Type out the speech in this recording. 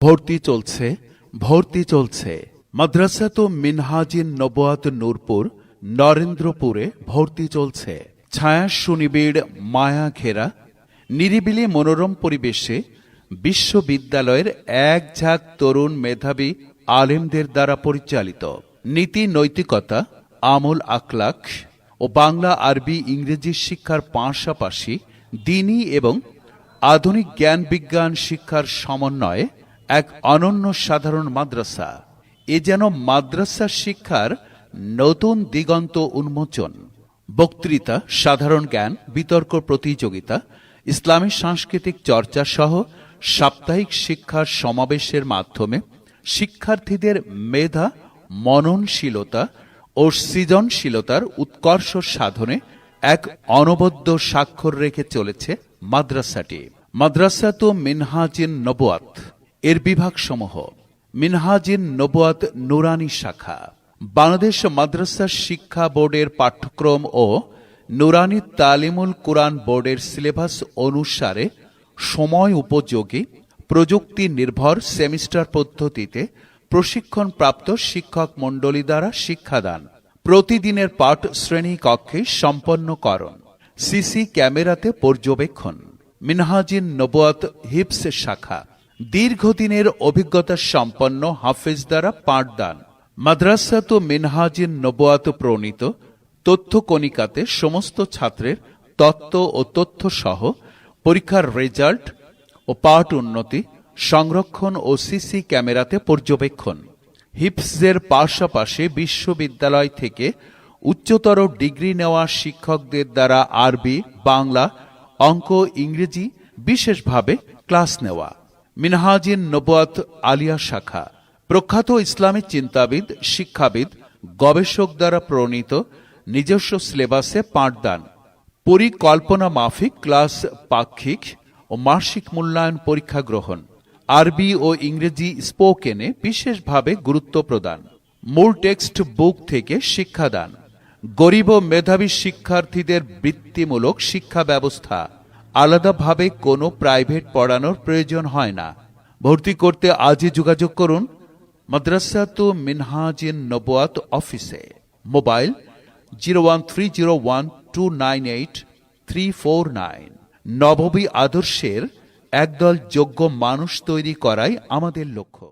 ভর্তি চলছে। মাদ্রাসাতু মিনহাজিন নবুয়াত নূরপুর নরেন্দ্রপুরে ভর্তি চলছে। ছায়া সুনিবিড় মায়া ঘেরা নিরিবিলি মনোরম পরিবেশে বিশ্ববিদ্যালয়ের এক ঝাঁক তরুণ মেধাবী আলেমদের দ্বারা পরিচালিত নীতি নৈতিকতা, আমল আখলাক ও বাংলা আরবি ইংরেজি শিক্ষার পাশাপাশি দ্বীনি এবং আধুনিক জ্ঞান বিজ্ঞান শিক্ষার সমন্বয়ে এক অনন্য সাধারণ মাদ্রাসা। এ যেন মাদ্রাসা শিক্ষার নতুন দিগন্ত উন্মোচন। বক্তৃতা, সাধারণ জ্ঞান, বিতর্ক প্রতিযোগিতা, ইসলামী সাংস্কৃতিক চর্চা সহ সাপ্তাহিক শিক্ষার সমাবেশের মাধ্যমে শিক্ষার্থীদের মেধা, মননশীলতা ও সৃজনশীলতার উৎকর্ষ সাধনে এক অনবদ্য স্বাক্ষর রেখে চলেছে মাদ্রাসাটি। মাদ্রাসাতু মিনহাজিন নবুয়াত এর বিভাগসমূহ: মিনহাজিন নবুয়াত নুরানি শাখা। বাংলাদেশ মাদ্রাসা শিক্ষা বোর্ডের পাঠ্যক্রম ও নুরানি তালিমুল কুরআন বোর্ডের সিলেবাস অনুসারে সময় উপযোগী প্রযুক্তি নির্ভর সেমিস্টার পদ্ধতিতে প্রশিক্ষণপ্রাপ্ত শিক্ষক মণ্ডলী দ্বারা শিক্ষাদান, প্রতিদিনের পাঠ শ্রেণী কক্ষে সম্পন্নকরণ, সিসি ক্যামেরাতে পর্যবেক্ষণ। মিনহাজিন নবুয়াত হিফজ শাখা। দীর্ঘদিনের অভিজ্ঞতা সম্পন্ন হাফেজ দ্বারা পাঠদান। মাদ্রাসাতু মিনহাজিন নবুয়াত প্রণীত তথ্য কণিকাতে সমস্ত ছাত্রের তত্ত্ব ও তথ্য সহ পরীক্ষার রেজাল্ট ও পাঠ উন্নতি সংরক্ষণ ও সিসি ক্যামেরাতে পর্যবেক্ষণ। হিফজের পাশাপাশি বিশ্ববিদ্যালয় থেকে উচ্চতর ডিগ্রি নেওয়া শিক্ষকদের দ্বারা আরবি, বাংলা, অঙ্ক, ইংরেজি বিশেষভাবে ক্লাস নেওয়া। মিনহাজিন নবুয়াত আলিয়া শাখা। প্রখ্যাত ইসলামী চিন্তাবিদ, শিক্ষাবিদ, গবেষক দ্বারা প্রণীত নিজস্ব সিলেবাসে পাঠদান, পরিকল্পনা মাফিক ক্লাস, পাক্ষিক ও মাসিক মূল্যায়ন পরীক্ষা গ্রহণ, আরবি ও ইংরেজি স্পোকেনে বিশেষভাবে গুরুত্ব প্রদান, মূল টেক্সট বুক থেকে শিক্ষাদান, গরিব ও মেধাবী শিক্ষার্থীদের বৃত্তিমূলক শিক্ষা ব্যবস্থা। আলাদাভাবে কোনো প্রাইভেট পড়ানোর প্রয়োজন হয় না। ভর্তি করতে আজই যোগাযোগ করুন মাদ্রাসাতু মিনহাজিন নবুয়াত অফিসে। মোবাইল 01301298349। নববী আদর্শের একদল যোগ্য মানুষ তৈরি করাই আমাদের লক্ষ্য।